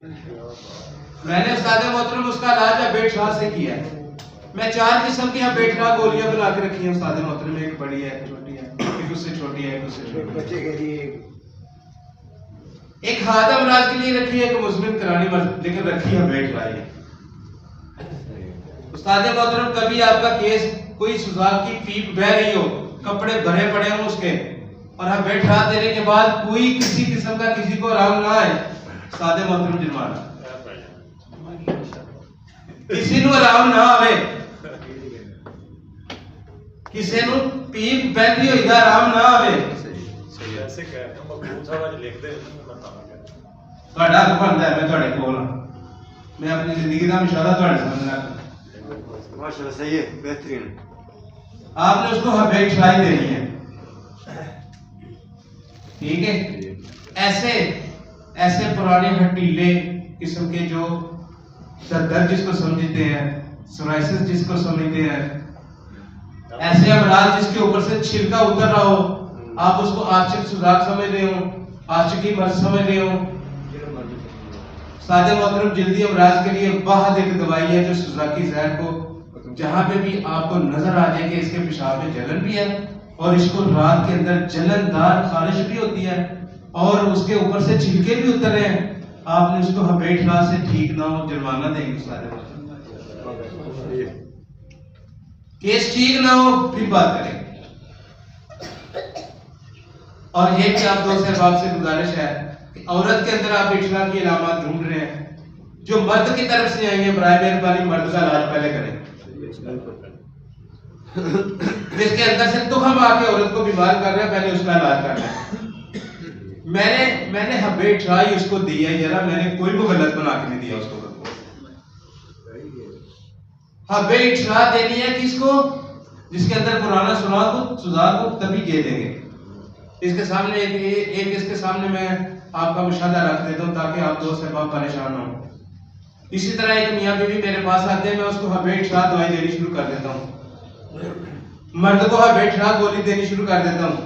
मैंने उस्ताद मोहतरम उसका इलाज बेट शाह से किया है। मैं 4 किस्म की बेट शाह गोलियां बना के रखी हैं उस्ताद मोहतरम, एक बड़ी है, एक छोटी है, एक उससे छोटी है, एक उससे छोटी है। बच्चे के लिए एक हादम राज के लिए रखी है, एक मुस्लिम करानी मर्द, लेकिन रखी है बेट शाह है। उस्ताद मोहतरम कभी आपका केस कोई सुजाक की पीप बह रही हो, कपड़े भरे पड़े हो उसके, और हम बेट शाह देने के बाद कोई किसी किस्म का किसी को आराम ना आए, उस्ताद मोहतरम जुर्माना। किसी ਨੂੰ आराम ना आवे, किसी ਨੂੰ पीप बहती होई दा आराम ना आवे। सही ऐसे कह रहे हो मकबूल साहब आज लिख दे मैं ਤਾਂ ਕਹਿ ਤੁਹਾਡਾ ਹੱਕ ਬਣਦਾ ਹੈ मैं ਤੁਹਾਡੇ ਕੋਲ ਹਾਂ, मैं अपनी जिंदगी का इशारा ਤੁਹਾਡੇ सामने रखता। माशाल्लाह सही है, बेहतरीन। आपने उसको हबेट शाही देनी है, ठीक है। ऐसे ऐसे पुराने हटीले किस्म के जो दर्द जिसको समझते हैं, सोराइसिस जिसको समझते हैं, ऐसे अमराज जिसके ऊपर से छिलका उतर रहा हो, आप उसको आशिक सुजाक समझ रहे हो, आशिकी मर्ज समझ रहे हो। सादे मोहतरम जल्दी अमराज के लिए बहुत एक दवाई है जो सुजाकी जहर को जहां पे भी आपको नजर आ जाए कि इसके पेशाब में जलन भी है और इसको रात के अंदर जलनदार खारिश भी होती है और उसके ऊपर से छिलके भी उतर रहे हैं, आपने उसको हबेट शाह से ठीक ना हो जुर्माना देंगे सारे। केस ठीक ना हो फिर बात करेंगे। और एक आप दोस्त अहबाब से गुजारिश है कि औरत के अंदर आप इश्रा की अलामत ढूंढ रहे हैं, जो मर्द की तरफ से आएंगे बराए मेहरबानी मर्द का इलाज पहले करें। जिसके अंदर से तुखम आके औरत को बीमार कर रहा है, पहले उसका इलाज करना है। मैंने हबेट शाह ही उसको दिया है जरा, मैंने कोई भी गलत बना के नहीं दिया उसको। हबेट शाह देनी है किसको? जिसके अंदर पुराना सुधार को तभी ये देंगे। इसके सामने एक इसके सामने मैं आपका मुशाहदा रख देता हूँ ताकि आप दोस्त अहबाब परेशान हो। इसी तरह एक मियाँ बीवी मेरे पास आते हैं, मैं उसको हबेट शाह दवाई देनी शुरू कर देता हूँ, मर्द को हबेट शाह गोली देनी शुरू कर देता हूँ।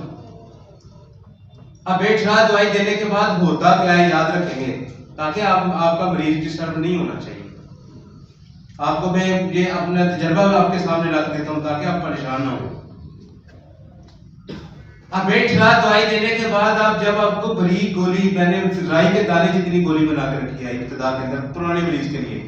हबेट शाह दवाई देने के बाद होता क्या है याद रखेंगे, ताकि आपका मरीज डिस्टर्ब नहीं होना चाहिए। आपको मैं ये अपना तजर्बा आपके सामने रख देता हूँ ताकि आप परेशान ना हो। हबेट शाह दवाई देने के बाद आप जब आपको बरीक गोली, मैंने राई के दाने जितनी गोली बना के रखी है इब्तिदा के अंदर पुराने मरीज के लिए,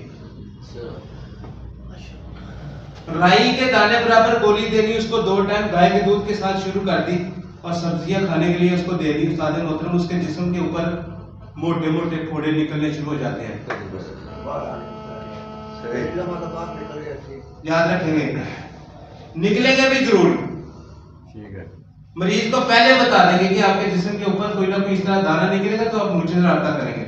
राई के दाने बराबर गोली देनी, उसको 2 टाइम गाय के दूध के साथ शुरू कर दी और सब्जियां खाने के लिए उसको दे दी। उस्ताद मोहतरम उसके जिस्म के ऊपर मोटे मोटे फोड़े निकलने शुरू हो जाते हैं, याद रखेंगे, निकलेंगे भी जरूर। मरीज को पहले बता देंगे कि आपके जिस्म के ऊपर कोई ना कोई इस तरह दाना निकलेगा तो आप मुझसे रब्ता करेंगे,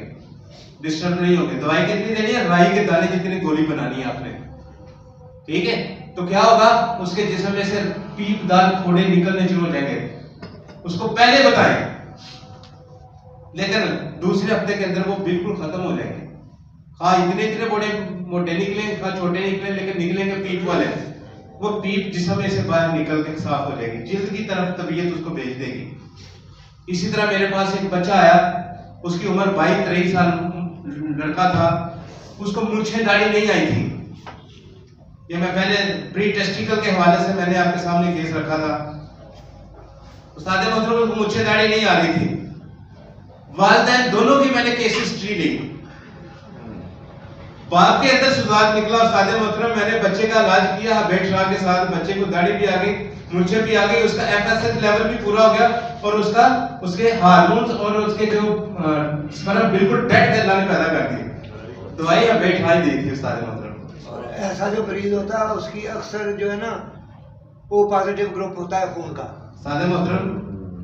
डिस्टर्ब नहीं होंगे। दवाई कितनी देनी है? राई के दाने जितनी गोली बनानी है आपने, ठीक है। तो क्या होगा, उसके जिस्म में से पीपदार फोड़े निकलने शुरू हो जाएंगे, उसको पहले बताएं, लेकिन दूसरे हफ्ते के अंदर वो बिल्कुल खत्म हो जाएंगे। हाँ इतने इतने बड़े मोटे निकलेंगे, हाँ छोटे निकले, लेकिन निकलेंगे पीप वाले। वो पीप जिस्म में से बाहर निकल के साफ हो जाएगी, जिल्द की तरफ तबीयत उसको भेज देगी। इसी तरह मेरे पास एक बच्चा आया, उसकी उम्र 22-23 साल लड़का था, उसको मूंछें दाढ़ी नहीं आई थी। ये मैं पहले प्री टेस्टिकल के हवाले से मैंने आपके सामने केस रखा था। उस्ताद मोहतरम को मूंछें दाढ़ी नहीं आ रही थी, वालिदैन दोनों की मैंने केस हिस्ट्री ली। बाप के अंदर सुजाक निकला, उस्ताद मोहतरम मैंने बच्चे का इलाज किया हबेट शाह के साथ, बच्चे को दाढ़ी भी आ गई, मूंछें भी आ गई, उसका एफएसएच लेवल भी पूरा हो गया और उसके हार्मोन्स और उसके जो स्पर्म बिल्कुल डेड अल्लाह ने पैदा कर दिए। दवाई हबेट शाह दी थी उस्ताद मोहतरम। और ऐसा जो मरीज होता है उसकी अक्सर जो है ना वो पॉजिटिव ग्रुप होता है खून का। सादे मोहतरम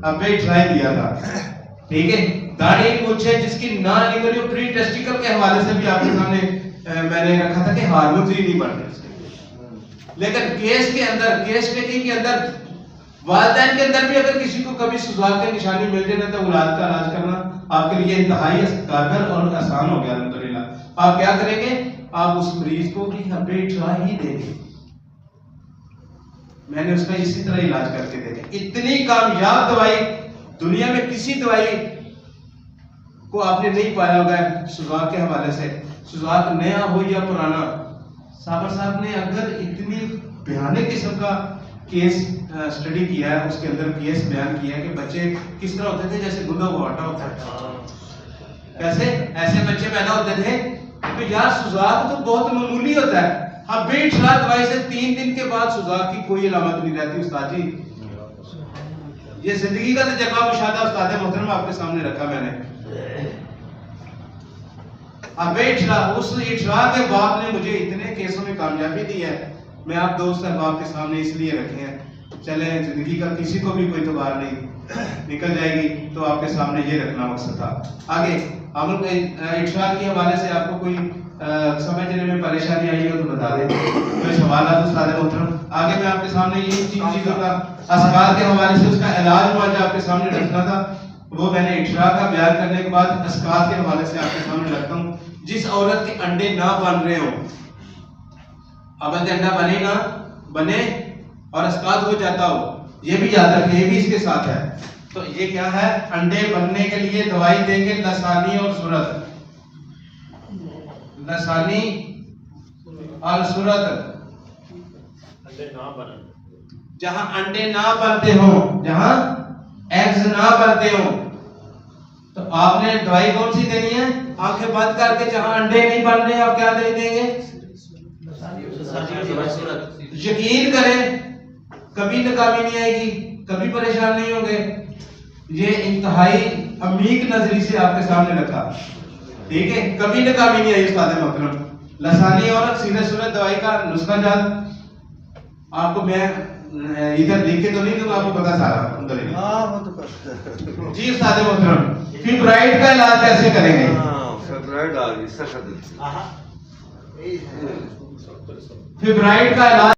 हबेट शाह दिया था, ठीक है। दाढ़ी मूंछें जिसकी ना निकली, प्री टेस्टिकल के हवाले से भी आपके सामने मैंने रखा था कि हार्मोन ही नहीं बढ़ रहे, लेकिन केस के अंदर वालिदैन के अंदर भी अगर किसी को कभी सुजाक की निशानी मिल जाए ना तो औलाद का इलाज करना आपके लिए इंतहाई कारगर और आसान हो गया अल्हम्दुलिल्लाह। आप क्या करेंगे, आप उस मरीज को भी हबेट शाह ही देंगे। मैंने उसका इसी तरह इलाज करके देखा, इतनी कामयाब दवाई दुनिया में किसी दवाई को आपने नहीं पाया होगा शुरुआत के हवाले से, शुरुआत नया हो या पुराना, साबर साहब ने अगर इतनी भयानक किस्म का केस स्टडी किया है, उसके अंदर केस बयान किया है कि बच्चे किस तरह होते थे जैसे गुदा हुआ आटा होता है, कैसे ऐसे बच्चे पैदा होते थे। तो यार सुजाक तो बहुत मामूली होता है, हाँ बेट रात दवाई से 3 दिन के बाद सुजाक की कोई अलामत नहीं रहती उस्ताद जी। ये जिंदगी का तजर्बा मुशाहदा उस्ताद मोहतरम आपके सामने रखा मैंने। अब उस इशरा के बाप ने मुझे इतने केसों में कामयाबी दी है, मैं आप दोस्त अहबाब के सामने इसलिए रखे हैं। चले जिंदगी का किसी को भी कोई दोबार नहीं निकल जाएगी, तो आपके सामने ये रखना मकसद था। आगे हम इशरा के हवाले से आपको कोई समझने में परेशानी आई हो तो बता दें, कोई सवाल है तो सारे मोहतरम। आगे मैं आपके सामने ये चीजों का अस्कार के हवाले से उसका इलाज मुझे आपके सामने रखना था, वो मैंने इशरा का बयान करने के बाद अस्कार के हवाले से आपके सामने रखता हूँ। जिस औरत के अंडे ना बन रहे हो, अब अंडा बने ना बने और अस्कात हो जाता हो, ये भी याद रखें, ये भी इसके साथ है। तो ये क्या है, अंडे बनने के लिए दवाई देंगे लसानी और सूरत, लसानी और सूरत। अंडे ना बने, जहां अंडे ना बनते हो, जहां एग्स ना बनते हो, तो आपने दवाई कौन सी देनी है, आंखें बंद करके। जहां अंडे नहीं बन रहे आप क्या दे देंगे, यकीन करें कभी नाकामी नहीं आएगी, कभी परेशान नहीं होंगे। ये इंतहाई अमीक नजरी से आपके सामने रखा, ठीक है, कभी नाकामी नहीं आई उस्ताद मोहतरम। लसानी और सीधे सूरत दवाई का नुस्खा जात आपको मैं इधर लिख के तो नहीं दूंगा, आपको पता सारा अंदर ही। हाँ वो तो पता जी उस्ताद मोहतरम, फिब्राइड का इलाज कैसे करेंगे। फेब्राइड आ गई सख्त फिब्राइड का इलाज